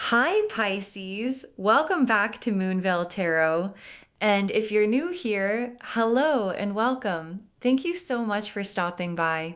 Hi, Pisces. Welcome back to Moonveil Tarot. And if you're new here, hello and welcome. Thank you so much for stopping by.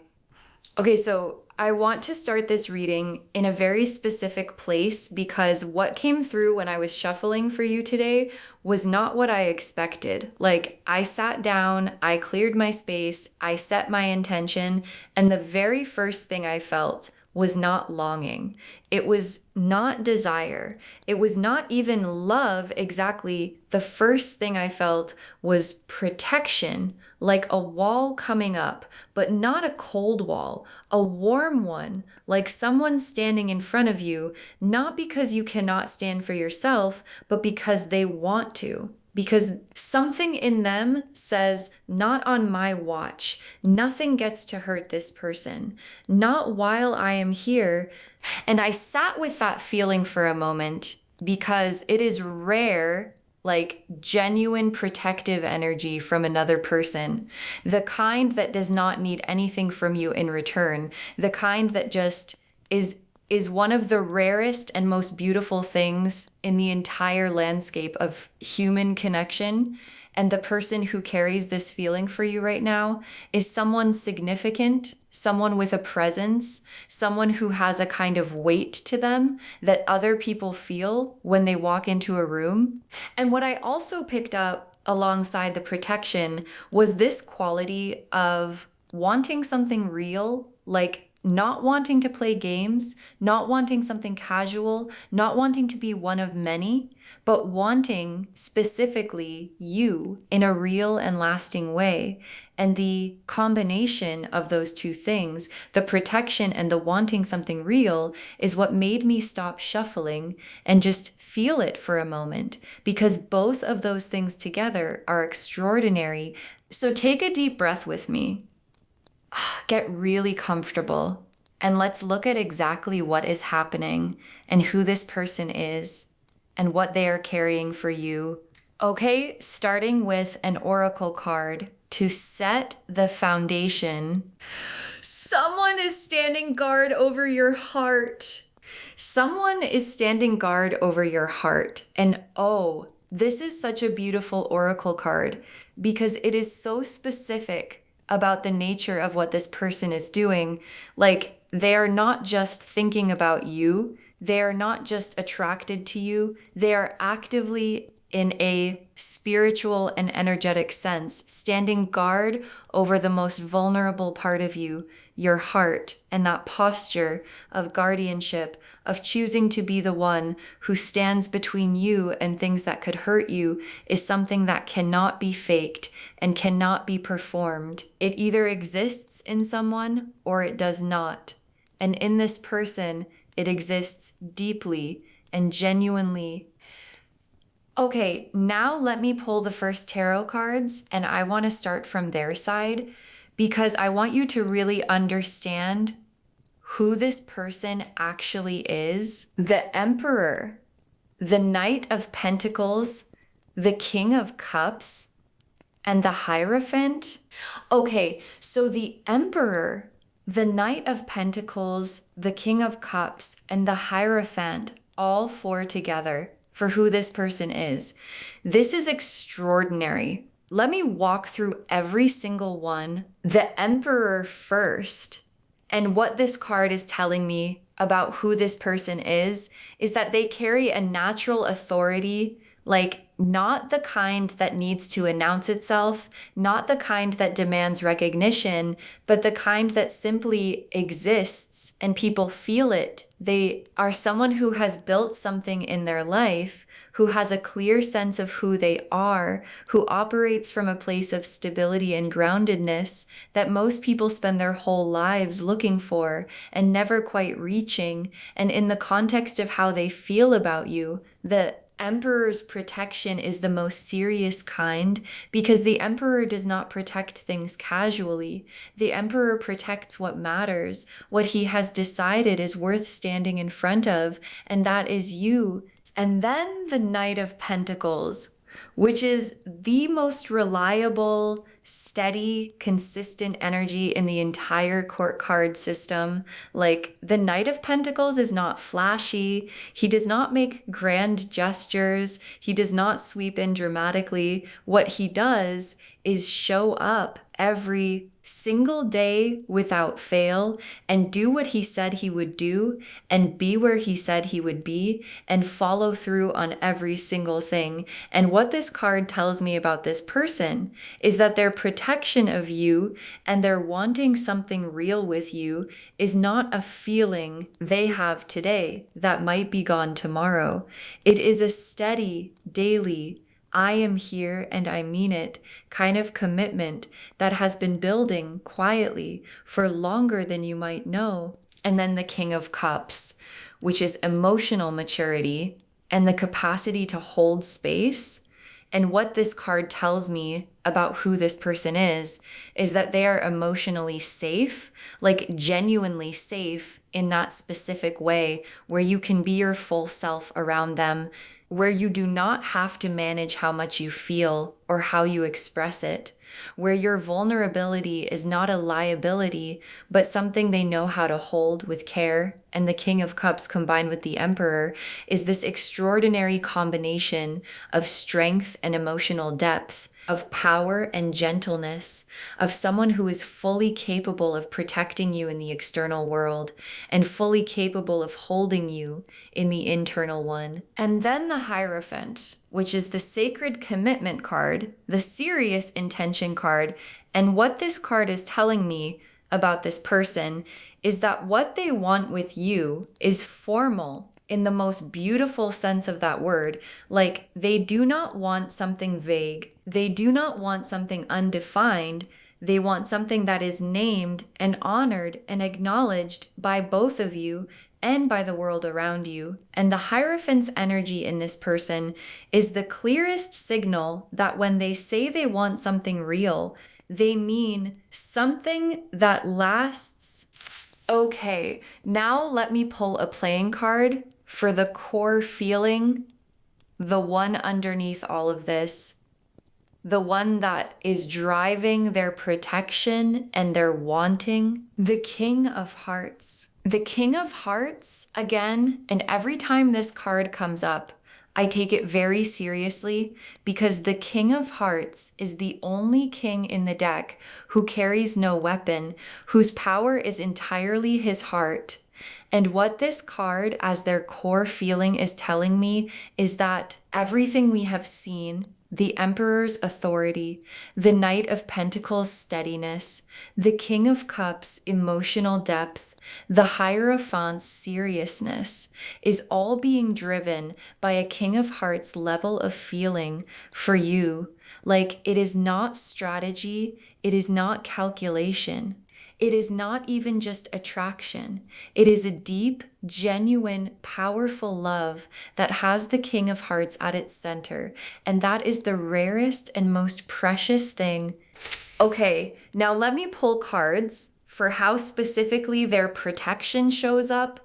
Okay, so I want to start this reading in a very specific place because what came through when I was shuffling for you today was not what I expected. Like, I sat down, I cleared my space, I set my intention, and the very first thing I felt was not longing. It was not desire. It was not even love exactly. The first thing I felt was protection, like a wall coming up, but not a cold wall, a warm one, like someone standing in front of you, not because you cannot stand for yourself, but because they want to. Because something in them says, not on my watch. Nothing gets to hurt this person. Not while I am here. And I sat with that feeling for a moment because it is rare, like genuine protective energy from another person. The kind that does not need anything from you in return. The kind that just is one of the rarest and most beautiful things in the entire landscape of human connection. And the person who carries this feeling for you right now is someone significant, someone with a presence, someone who has a kind of weight to them that other people feel when they walk into a room. And what I also picked up alongside the protection was this quality of wanting something real, like not wanting to play games, not wanting something casual, not wanting to be one of many, but wanting specifically you in a real and lasting way. And the combination of those two things, the protection and the wanting something real, is what made me stop shuffling and just feel it for a moment, because both of those things together are extraordinary. So take a deep breath with me. Get really comfortable and let's look at exactly what is happening and who this person is and what they are carrying for you. Okay, starting with an oracle card to set the foundation. Someone is standing guard over your heart. Someone is standing guard over your heart. And oh, this is such a beautiful oracle card because it is so specific about the nature of what this person is doing. Like, they are not just thinking about you, they are not just attracted to you, they are actively, in a spiritual and energetic sense, standing guard over the most vulnerable part of you, your heart, and that posture of guardianship, of choosing to be the one who stands between you and things that could hurt you, is something that cannot be faked and cannot be performed. It either exists in someone or it does not. And in this person, it exists deeply and genuinely. Okay, now let me pull the first tarot cards, and I want to start from their side because I want you to really understand who this person actually is. The Emperor, the Knight of Pentacles, the King of Cups, and the Hierophant. Okay, so the Emperor, the Knight of Pentacles, the King of Cups, and the Hierophant, all four together for who this person is. This is extraordinary. Let me walk through every single one. The Emperor first. And what this card is telling me about who this person is that they carry a natural authority, like not the kind that needs to announce itself, not the kind that demands recognition, but the kind that simply exists and people feel it. They are someone who has built something in their life, who has a clear sense of who they are, who operates from a place of stability and groundedness that most people spend their whole lives looking for and never quite reaching. And in the context of how they feel about you, the Emperor's protection is the most serious kind because the Emperor does not protect things casually. The Emperor protects what matters, what he has decided is worth standing in front of, and that is you. And then the Knight of Pentacles, which is the most reliable, steady, consistent energy in the entire court card system. Like the Knight of Pentacles is not flashy. He does not make grand gestures. He does not sweep in dramatically. What he does is show up every single day without fail and do what he said he would do and be where he said he would be and follow through on every single thing. And what this card tells me about this person is that their protection of you and their wanting something real with you is not a feeling they have today that might be gone tomorrow. It is a steady, daily, I am here and I mean it kind of commitment that has been building quietly for longer than you might know. And then the King of Cups, which is emotional maturity and the capacity to hold space. And what this card tells me about who this person is that they are emotionally safe, like genuinely safe in that specific way where you can be your full self around them, where you do not have to manage how much you feel or how you express it, where your vulnerability is not a liability, but something they know how to hold with care. And the King of Cups combined with the Emperor is this extraordinary combination of strength and emotional depth, of power and gentleness, of someone who is fully capable of protecting you in the external world and fully capable of holding you in the internal one. And then the Hierophant, which is the sacred commitment card, the serious intention card. And what this card is telling me about this person is that what they want with you is formal in the most beautiful sense of that word. Like they do not want something vague. They do not want something undefined. They want something that is named and honored and acknowledged by both of you and by the world around you. And the Hierophant's energy in this person is the clearest signal that when they say they want something real, they mean something that lasts. Okay, now let me pull a playing card for the core feeling, the one underneath all of this, the one that is driving their protection and their wanting, the King of Hearts. The King of Hearts, again, and every time this card comes up, I take it very seriously because the King of Hearts is the only king in the deck who carries no weapon, whose power is entirely his heart. And what this card, as their core feeling, is telling me is that everything we have seen, the Emperor's authority, the Knight of Pentacles' steadiness, the King of Cups' emotional depth, the Hierophant's seriousness, is all being driven by a King of Hearts level of feeling for you. Like it is not strategy, it is not calculation. It is not even just attraction. It is a deep, genuine, powerful love that has the King of Hearts at its center. And that is the rarest and most precious thing. Okay, now let me pull cards for how specifically their protection shows up.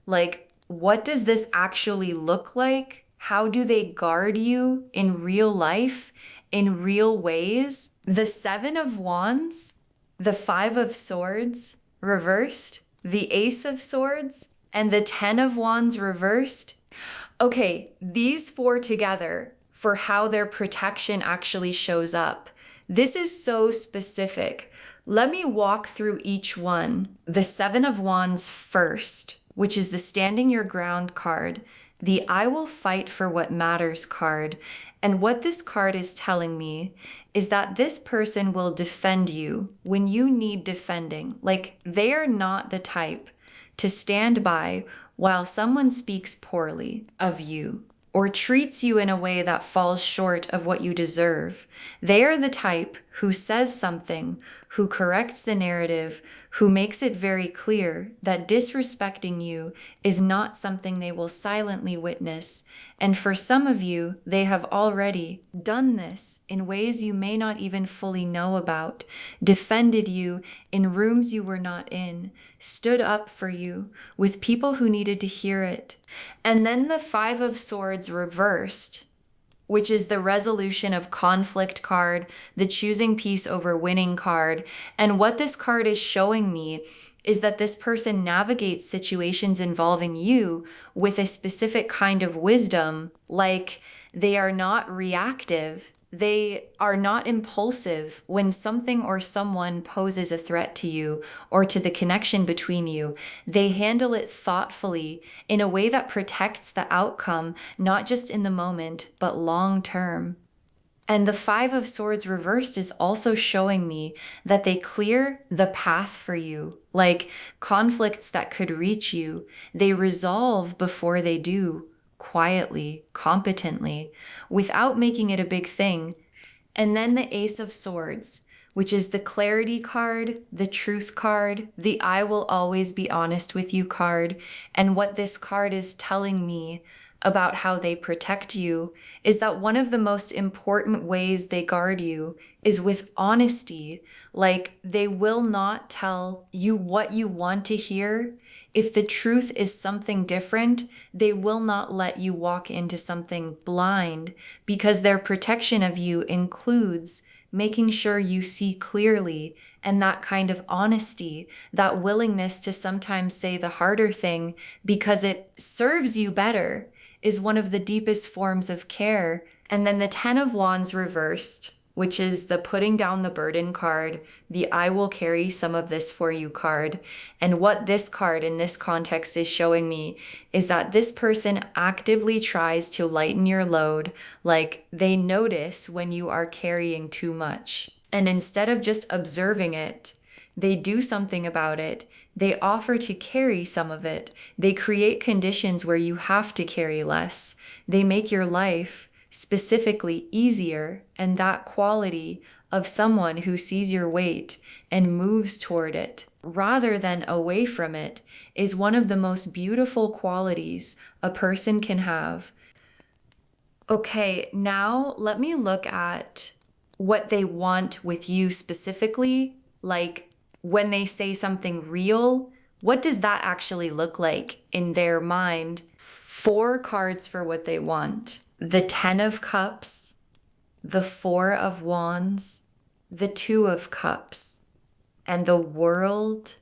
Like, what does this actually look like? How do they guard you in real life, in real ways? The Seven of Wands, the Five of Swords reversed, the Ace of Swords, and the Ten of Wands reversed. Okay, these four together for how their protection actually shows up. This is so specific. Let me walk through each one. The Seven of Wands first, which is the Standing Your Ground card, the I Will Fight for What Matters card. And what this card is telling me is that this person will defend you when you need defending. Like they are not the type to stand by while someone speaks poorly of you or treats you in a way that falls short of what you deserve. They are the type who says something, who corrects the narrative, who makes it very clear that disrespecting you is not something they will silently witness. And for some of you, they have already done this in ways you may not even fully know about, defended you in rooms you were not in, stood up for you with people who needed to hear it. And then the Five of Swords reversed. which is the resolution of conflict card, the choosing peace over winning card. And what this card is showing me is that this person navigates situations involving you with a specific kind of wisdom, like they are not reactive. They are not impulsive when something or someone poses a threat to you or to the connection between you. They handle it thoughtfully in a way that protects the outcome, not just in the moment, but long term. And the Five of Swords reversed is also showing me that they clear the path for you, like conflicts that could reach you. They resolve before they do, quietly, competently, without making it a big thing. And then the Ace of Swords, which is the clarity card, the truth card, the I will always be honest with you card. And what this card is telling me about how they protect you is that one of the most important ways they guard you is with honesty. Like they will not tell you what you want to hear. If the truth is something different, they will not let you walk into something blind, because their protection of you includes making sure you see clearly, and that kind of honesty, that willingness to sometimes say the harder thing because it serves you better, is one of the deepest forms of care. And then the Ten of Wands reversed, which is the putting down the burden card, the I will carry some of this for you card. And what this card in this context is showing me is that this person actively tries to lighten your load, like they notice when you are carrying too much. And instead of just observing it, they do something about it. They offer to carry some of it. They create conditions where you have to carry less. They make your life specifically easier, and that quality of someone who sees your weight and moves toward it rather than away from it is one of the most beautiful qualities a person can have. Okay, now let me look at what they want with you specifically, like when they say something real, what does that actually look like in their mind? 4 cards for what they want. The 10 of Cups, the 4 of Wands, the 2 of Cups, and the World.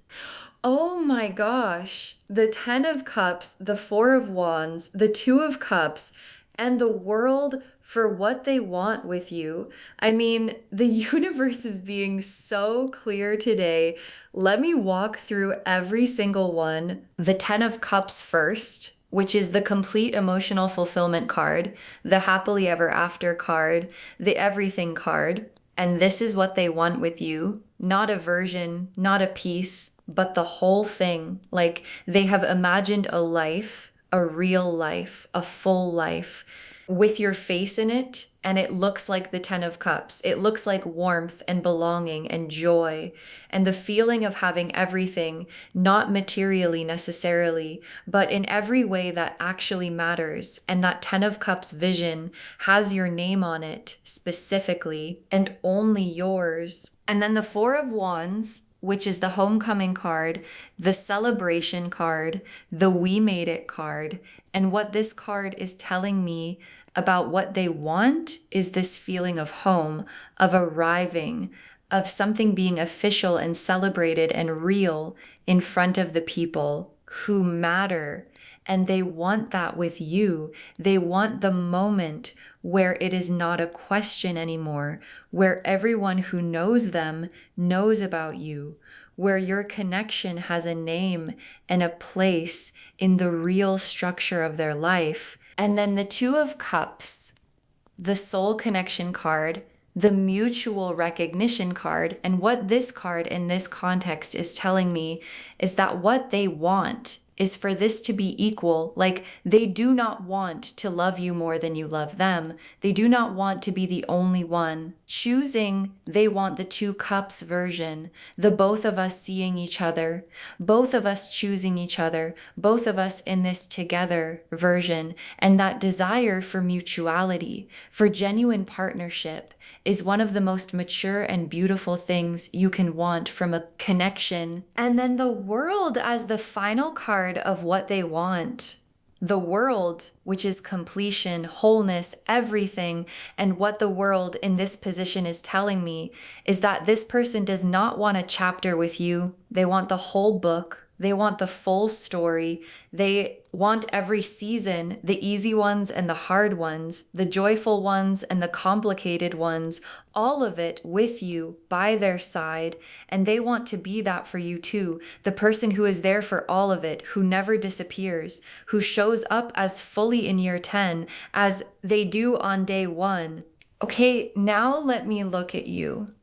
Oh my gosh. The 10 of Cups, the 4 of Wands, the 2 of Cups, and the World for what they want with you. I mean, the universe is being so clear today. Let me walk through every single one. The 10 of Cups first, which is the complete emotional fulfillment card, the happily ever after card, the everything card. And this is what they want with you. Not a version, not a piece, but the whole thing. Like they have imagined a life, a real life, a full life with your face in it. And it looks like the 10 of Cups. It looks like warmth and belonging and joy and the feeling of having everything, not materially necessarily, but in every way that actually matters. And that 10 of Cups vision has your name on it specifically and only yours. And then the 4 of Wands, which is the homecoming card, the celebration card, the we made it card. And what this card is telling me about what they want is this feeling of home, of arriving, of something being official and celebrated and real in front of the people who matter. And they want that with you. They want the moment where it is not a question anymore, where everyone who knows them knows about you, where your connection has a name and a place in the real structure of their life. And then the 2 of Cups, the soul connection card, the mutual recognition card. And what this card in this context is telling me is that what they want is for this to be equal. Like they do not want to love you more than you love them. They do not want to be the only one. Choosing, they want the 2 cups version, the both of us seeing each other, both of us choosing each other, both of us in this together version. And that desire for mutuality, for genuine partnership, is one of the most mature and beautiful things you can want from a connection. And then the World as the final card of what they want. the world, which is completion, wholeness, everything. And what the world in this position is telling me is that this person does not want a chapter with you. They want the whole book. They want the full story. They want every season, the easy ones and the hard ones, the joyful ones and the complicated ones, all of it with you by their side. And they want to be that for you too. The person who is there for all of it, who never disappears, who shows up as fully in year 10 as they do on day 1. Okay, now let me look at you,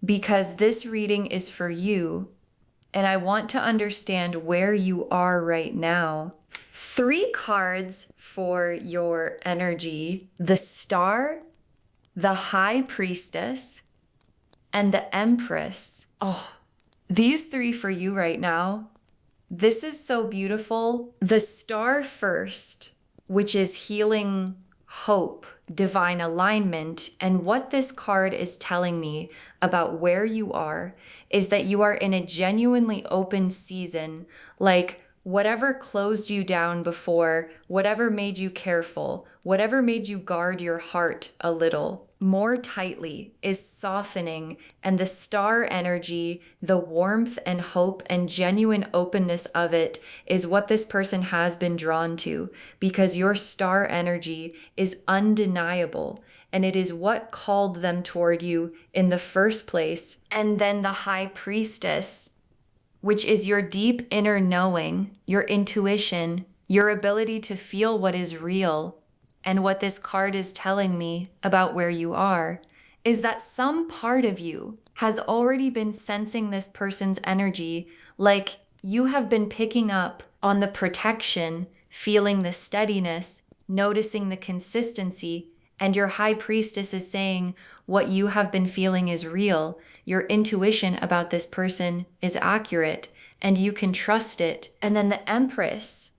because this reading is for you. And I want to understand where you are right now. 3 cards for your energy: the Star, the High Priestess, and the Empress. Oh, these 3 for you right now. This is so beautiful. The Star first, which is healing, hope, divine alignment. And what this card is telling me about where you are is that you are in a genuinely open season. Like, whatever closed you down before, whatever made you careful, whatever made you guard your heart a little more tightly is softening. And the Star energy, the warmth and hope and genuine openness of it is what this person has been drawn to, because your Star energy is undeniable. And it is what called them toward you in the first place. And then the High Priestess, which is your deep inner knowing, your intuition, your ability to feel what is real. And what this card is telling me about where you are is that some part of you has already been sensing this person's energy, like you have been picking up on the protection, feeling the steadiness, noticing the consistency. And your High Priestess is saying what you have been feeling is real. Your intuition about this person is accurate and you can trust it. And then the Empress,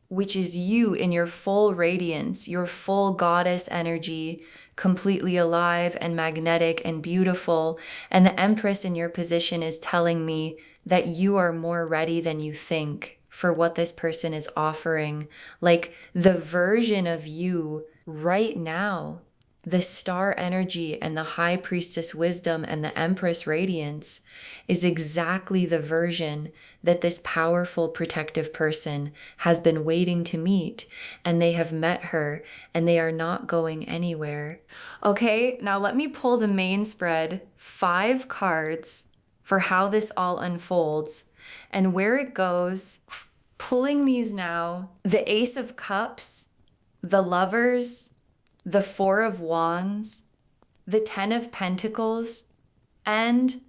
which is you in your full radiance, your full goddess energy, completely alive and magnetic and beautiful. And the Empress in your position is telling me that you are more ready than you think for what this person is offering. Like the version of you right now, the Star energy and the High Priestess wisdom and the Empress radiance is exactly the version that this powerful protective person has been waiting to meet, and they have met her and they are not going anywhere. Okay, now let me pull the main spread, 5 cards for how this all unfolds and where it goes. Pulling these now: the Ace of Cups, the Lovers, the 4 of Wands, the 10 of Pentacles, and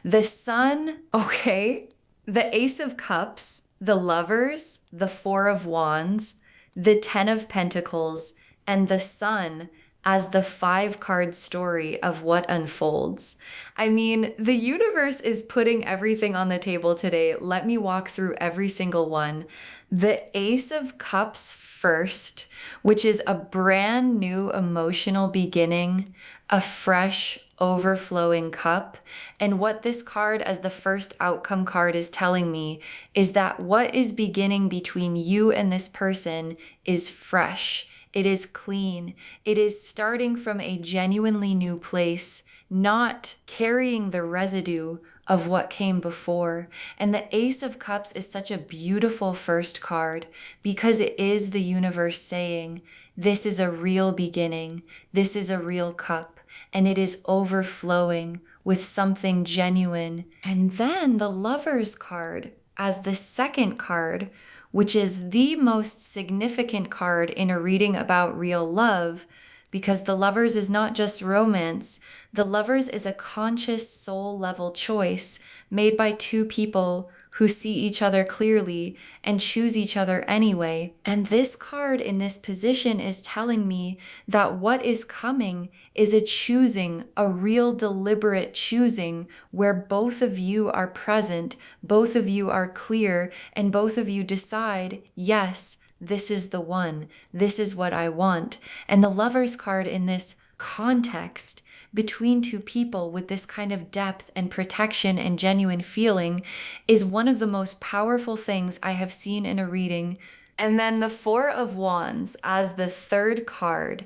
the Sun. Okay, the Ace of Cups, the Lovers, the 4 of Wands, the 10 of Pentacles, and the Sun as the 5-card story of what unfolds. I mean, the universe is putting everything on the table today. Let me walk through every single one. The Ace of Cups first, which is a brand new emotional beginning, a fresh, overflowing cup. And what this card as the first outcome card is telling me is that what is beginning between you and this person is fresh. It is clean. It is starting from a genuinely new place, not carrying the residue of what came before. And the Ace of Cups is such a beautiful first card because it is the universe saying, this is a real beginning. This is a real cup, and it is overflowing with something genuine. And then the Lovers card as the second card, which is the most significant card in a reading about real love, because the Lovers is not just romance. The Lovers is a conscious soul level choice made by 2 people who see each other clearly and choose each other anyway. And this card in this position is telling me that what is coming is a choosing, a real deliberate choosing where both of you are present, both of you are clear, and both of you decide, yes, this is the one. This is what I want. And the Lovers card in this context between 2 people with this kind of depth and protection and genuine feeling is one of the most powerful things I have seen in a reading And then the Four of Wands as the third card,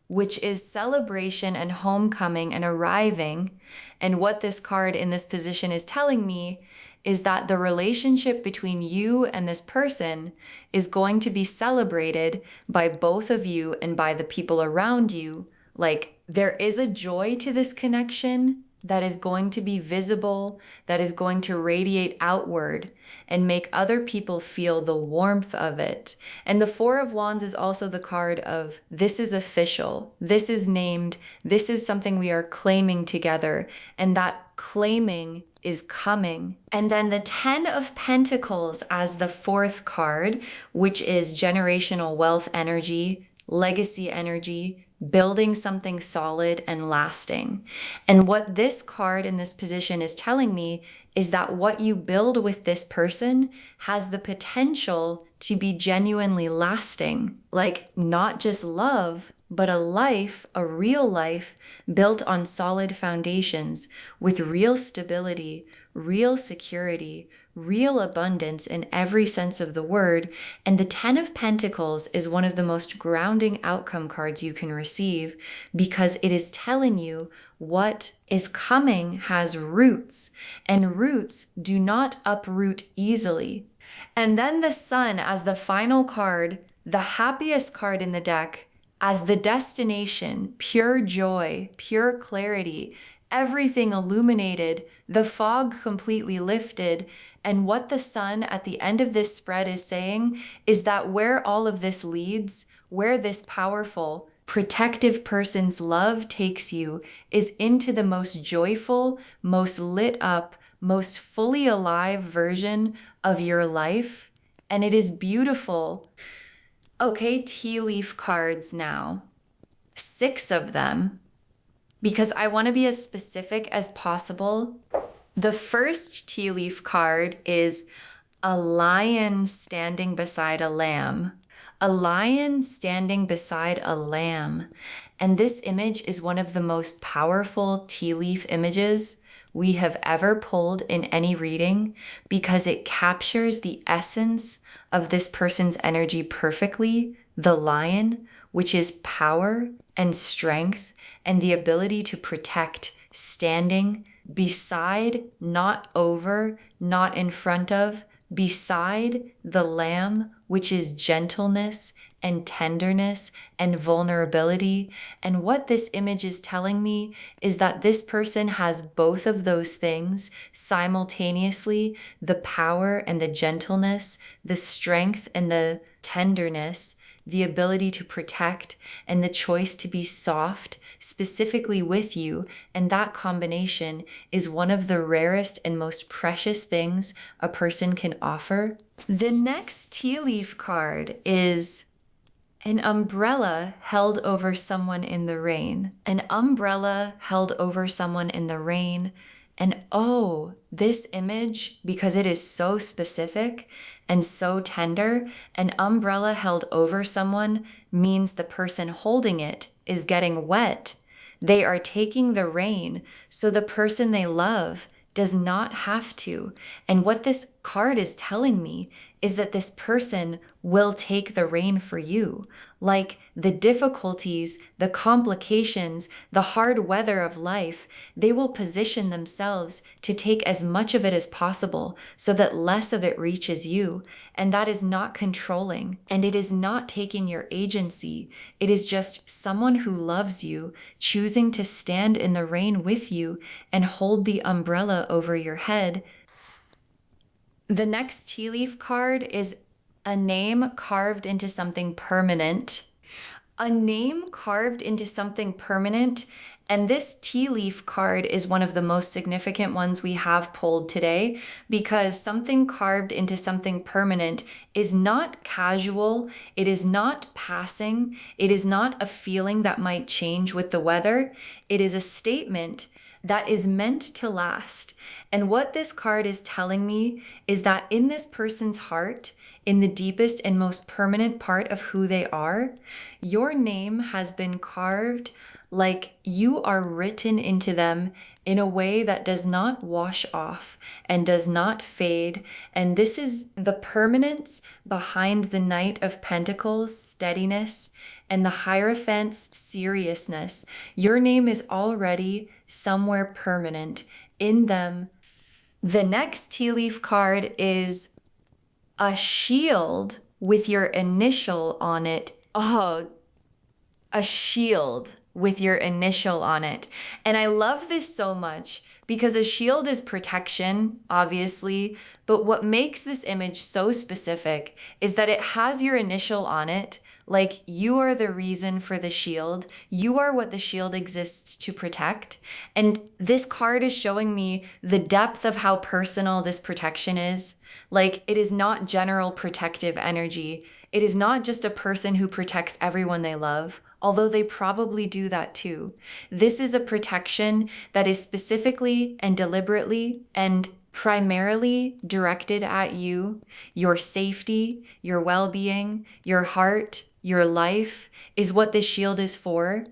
which is celebration and homecoming and arriving. And what this card in this position is telling me is that the relationship between you and this person is going to be celebrated by both of you and by the people around you. Like, there is a joy to this connection that is going to be visible, that is going to radiate outward and make other people feel the warmth of it. And the Four of Wands is also the card of this is official, this is named, this is something we are claiming together, and that claiming is coming. And then the Ten of Pentacles as the fourth card, which is generational wealth energy, legacy energy, building something solid and lasting. And what this card in this position is telling me is that what you build with this person has the potential to be genuinely lasting. Like, not just love, but a life, a real life built on solid foundations with real stability, real security, real abundance in every sense of the word. And the Ten of Pentacles is one of the most grounding outcome cards you can receive because it is telling you what is coming has roots, and roots do not uproot easily. And then the Sun as the final card, the happiest card in the deck, as the destination, pure joy, pure clarity, everything illuminated, the fog completely lifted. And what the Sun at the end of this spread is saying is that where all of this leads, where this powerful, protective person's love takes you is into the most joyful, most lit up, most fully alive version of your life. And it is beautiful. Okay, tea leaf cards now. 6 of them, because I want to be as specific as possible. The first tea leaf card is a lion standing beside a lamb. A lion standing beside a lamb. And this image is one of the most powerful tea leaf images we have ever pulled in any reading because it captures the essence of this person's energy perfectly. The lion, which is power and strength and the ability to protect, standing beside, not over, not in front of, beside the lamb, which is gentleness and tenderness and vulnerability. And what this image is telling me is that this person has both of those things simultaneously, the power and the gentleness, the strength and the tenderness, the ability to protect, and the choice to be soft, specifically with you. And that combination is one of the rarest and most precious things a person can offer. The next tea leaf card is an umbrella held over someone in the rain. An umbrella held over someone in the rain. And oh, this image, because it is so specific and so tender, an umbrella held over someone means the person holding it is getting wet. They are taking the rain, so the person they love does not have to. And what this card is telling me is that this person will take the rain for you. Like the difficulties, the complications, the hard weather of life, they will position themselves to take as much of it as possible so that less of it reaches you. And that is not controlling, and it is not taking your agency. It is just someone who loves you choosing to stand in the rain with you and hold the umbrella over your head. The next tea leaf card is a name carved into something permanent. A name carved into something permanent. And this tea leaf card is one of the most significant ones we have pulled today because something carved into something permanent is not casual. It is not passing. It is not a feeling that might change with the weather. It is a statement that is meant to last. And what this card is telling me is that in this person's heart, in the deepest and most permanent part of who they are, your name has been carved like you are written into them in a way that does not wash off and does not fade. And this is the permanence behind the Knight of Pentacles, steadiness, and the Hierophant's seriousness. Your name is already somewhere permanent in them. The next tea leaf card is a shield with your initial on it. Oh, a shield with your initial on it. And I love this so much because a shield is protection, obviously, but what makes this image so specific is that it has your initial on it. Like you are the reason for the shield. You are what the shield exists to protect. And this card is showing me the depth of how personal this protection is. Like it is not general protective energy. It is not just a person who protects everyone they love, although they probably do that too. This is a protection that is specifically and deliberately and primarily directed at you, your safety, your well-being, your heart, your life is what this shield is for.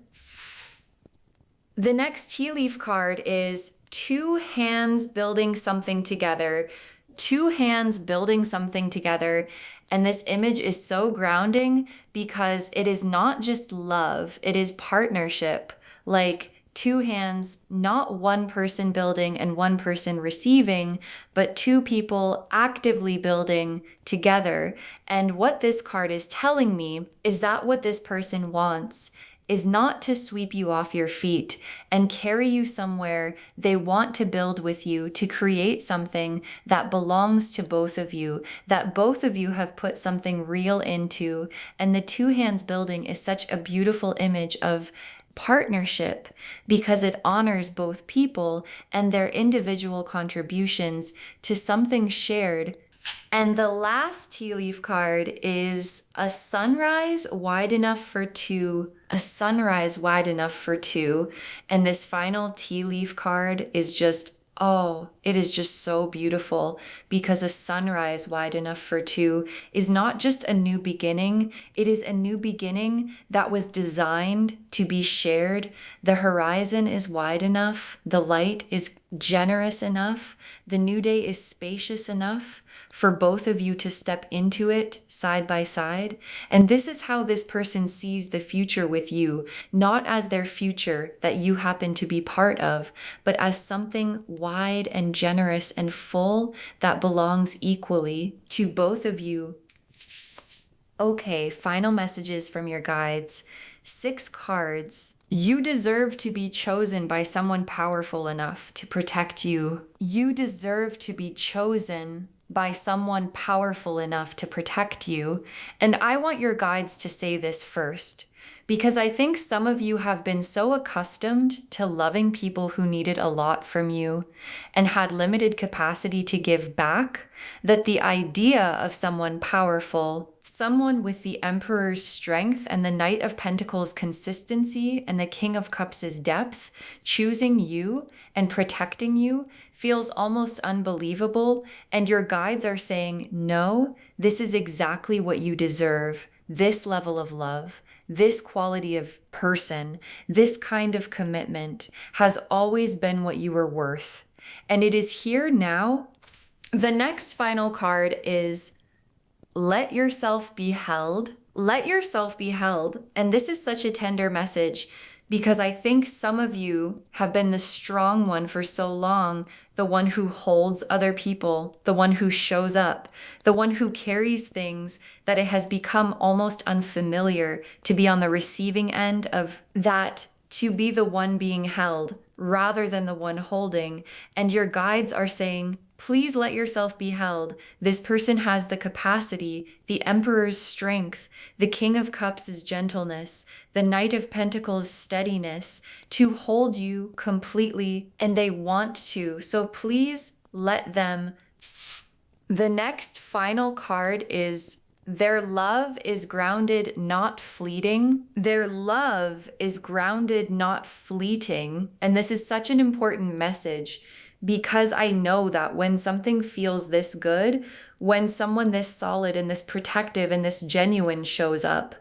The next tea leaf card is two hands building something together. Two hands building something together. And this image is so grounding because it is not just love, it is partnership. Like two hands, not one person building and one person receiving, but two people actively building together. And what this card is telling me is that what this person wants is not to sweep you off your feet and carry you somewhere. They want to build with you to create something that belongs to both of you, that both of you have put something real into. And the two hands building is such a beautiful image of partnership because it honors both people and their individual contributions to something shared. And the last tea leaf card is a sunrise wide enough for two. A sunrise wide enough for two. And this final tea leaf card is just, oh, it is just so beautiful because a sunrise wide enough for two is not just a new beginning. It is a new beginning that was designed to be shared. The horizon is wide enough. The light is generous enough. The new day is spacious enough for both of you to step into it side by side. And this is how this person sees the future with you, not as their future that you happen to be part of, but as something wide and generous and full that belongs equally to both of you. Okay, final messages from your guides. 6 cards. You deserve to be chosen by someone powerful enough to protect you. You deserve to be chosen by someone powerful enough to protect you. And I want your guides to say this first, because I think some of you have been so accustomed to loving people who needed a lot from you and had limited capacity to give back, that the idea of someone powerful, someone with the Emperor's strength and the Knight of Pentacles consistency and the King of Cups' depth, choosing you and protecting you feels almost unbelievable. And your guides are saying, no, this is exactly what you deserve. This level of love, this quality of person, this kind of commitment has always been what you were worth. And it is here now. The next final card is let yourself be held. Let yourself be held. And this is such a tender message because I think some of you have been the strong one for so long, the one who holds other people, the one who shows up, the one who carries things that it has become almost unfamiliar to be on the receiving end of that, to be the one being held rather than the one holding. And your guides are saying, please let yourself be held. This person has the capacity, the Emperor's strength, the King of Cups' gentleness, the Knight of Pentacles' steadiness to hold you completely, and they want to. So please let them. The next final card is their love is grounded, not fleeting. Their love is grounded, not fleeting. And this is such an important message because I know that when something feels this good, when someone this solid and this protective and this genuine shows up,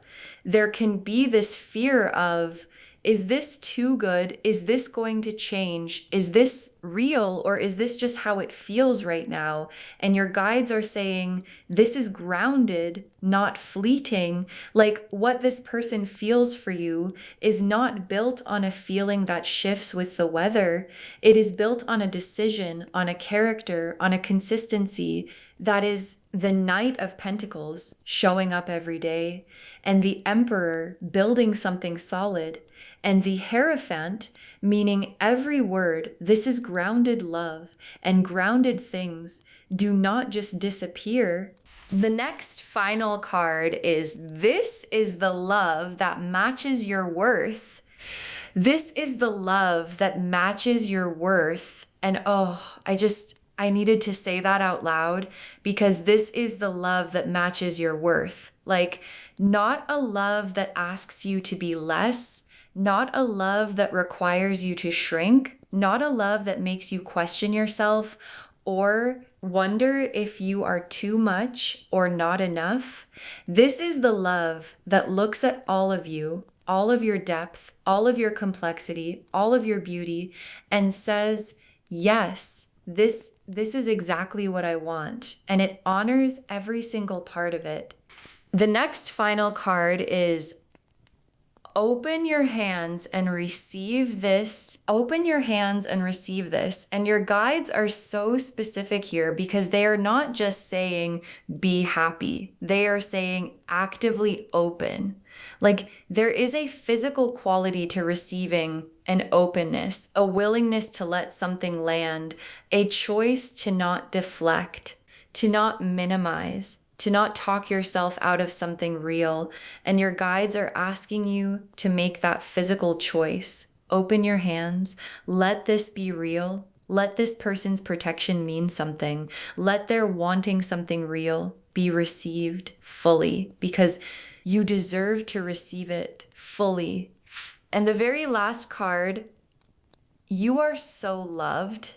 there can be this fear of, Is this too good? Is this going to change? Is this real, or is this just how it feels right now? And your guides are saying, this is grounded, not fleeting. Like what this person feels for you is not built on a feeling that shifts with the weather. It is built on a decision, on a character, on a consistency that is the Knight of Pentacles showing up every day, and the Emperor building something solid, and the Hierophant, meaning every word. This is grounded love, and grounded things do not just disappear. The next final card is, this is the love that matches your worth. This is the love that matches your worth. And oh, I needed to say that out loud, because this is the love that matches your worth. Like, not a love that asks you to be less, not a love that requires you to shrink, not a love that makes you question yourself or wonder if you are too much or not enough. This is the love that looks at all of you, all of your depth, all of your complexity, all of your beauty, and says, yes, this is exactly what I want. And it honors every single part of it. The next final card is, open your hands and receive this. Open your hands and receive this. And your guides are so specific here, because they are not just saying, be happy. They are saying, actively open. Like, there is a physical quality to receiving an openness, a willingness to let something land, a choice to not deflect, to not minimize, to not talk yourself out of something real. And your guides are asking you to make that physical choice. Open your hands. Let this be real. Let this person's protection mean something. Let their wanting something real be received fully, because you deserve to receive it fully. And the very last card, you are so loved,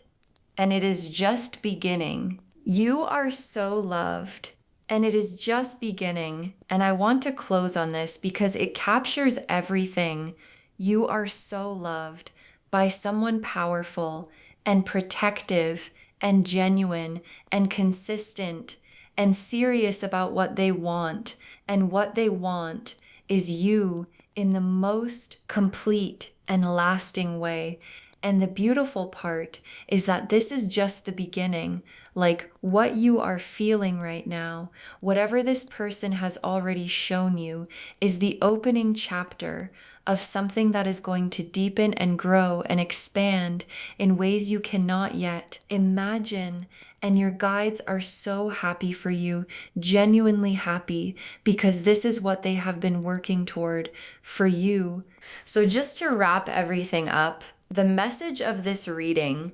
and it is just beginning. You are so loved, and it is just beginning. And I want to close on this because it captures everything. You are so loved by someone powerful and protective and genuine and consistent and serious about what they want. And what they want is you in the most complete and lasting way. And the beautiful part is that this is just the beginning. Like, what you are feeling right now, whatever this person has already shown you, is the opening chapter of something that is going to deepen and grow and expand in ways you cannot yet imagine. And your guides are so happy for you, genuinely happy, because this is what they have been working toward for you. So just to wrap everything up, the message of this reading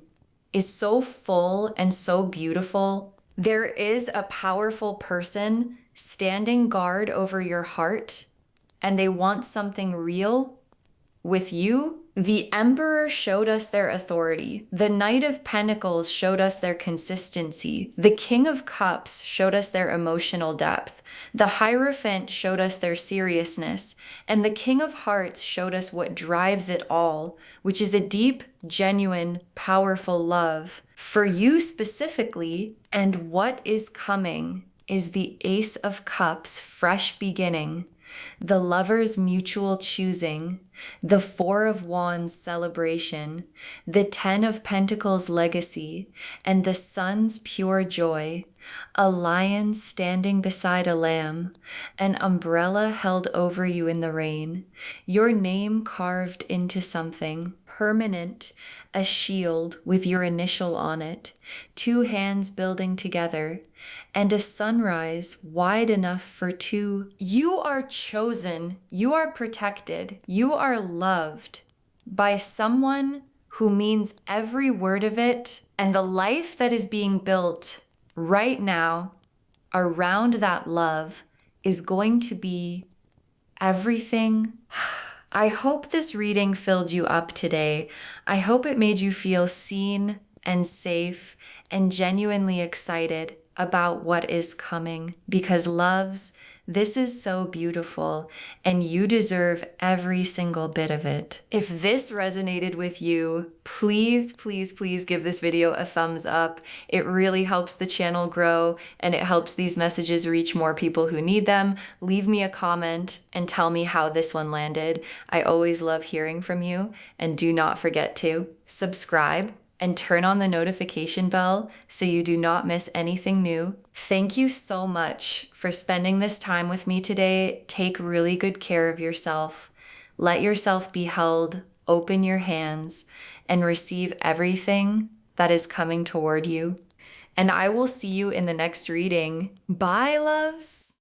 is so full and so beautiful. There is a powerful person standing guard over your heart, and they want something real with you. The Emperor showed us their authority. The Knight of Pentacles showed us their consistency. The King of Cups showed us their emotional depth. The Hierophant showed us their seriousness. And the King of Hearts showed us what drives it all, which is a deep, genuine, powerful love for you specifically. And what is coming is the Ace of Cups, fresh beginning, the Lover's mutual choosing, the Four of Wands celebration, the Ten of Pentacles legacy, and the Sun's pure joy, a lion standing beside a lamb, an umbrella held over you in the rain, your name carved into something permanent, a shield with your initial on it, two hands building together, and a sunrise wide enough for two. You are chosen, you are protected, you are loved by someone who means every word of it, and the life that is being built right now around that love is going to be everything. I hope this reading filled you up today. I hope it made you feel seen and safe and genuinely excited about what is coming, because loves, This is so beautiful, and you deserve every single bit of it. If this resonated with you, please, please, please give this video a thumbs up. It really helps the channel grow, and it helps these messages reach more people who need them. Leave me a comment and tell me how this one landed. I always love hearing from you, and do not forget to subscribe and turn on the notification bell so you do not miss anything new. Thank you so much for spending this time with me today. Take really good care of yourself. Let yourself be held, open your hands, and receive everything that is coming toward you. And I will see you in the next reading. Bye, loves.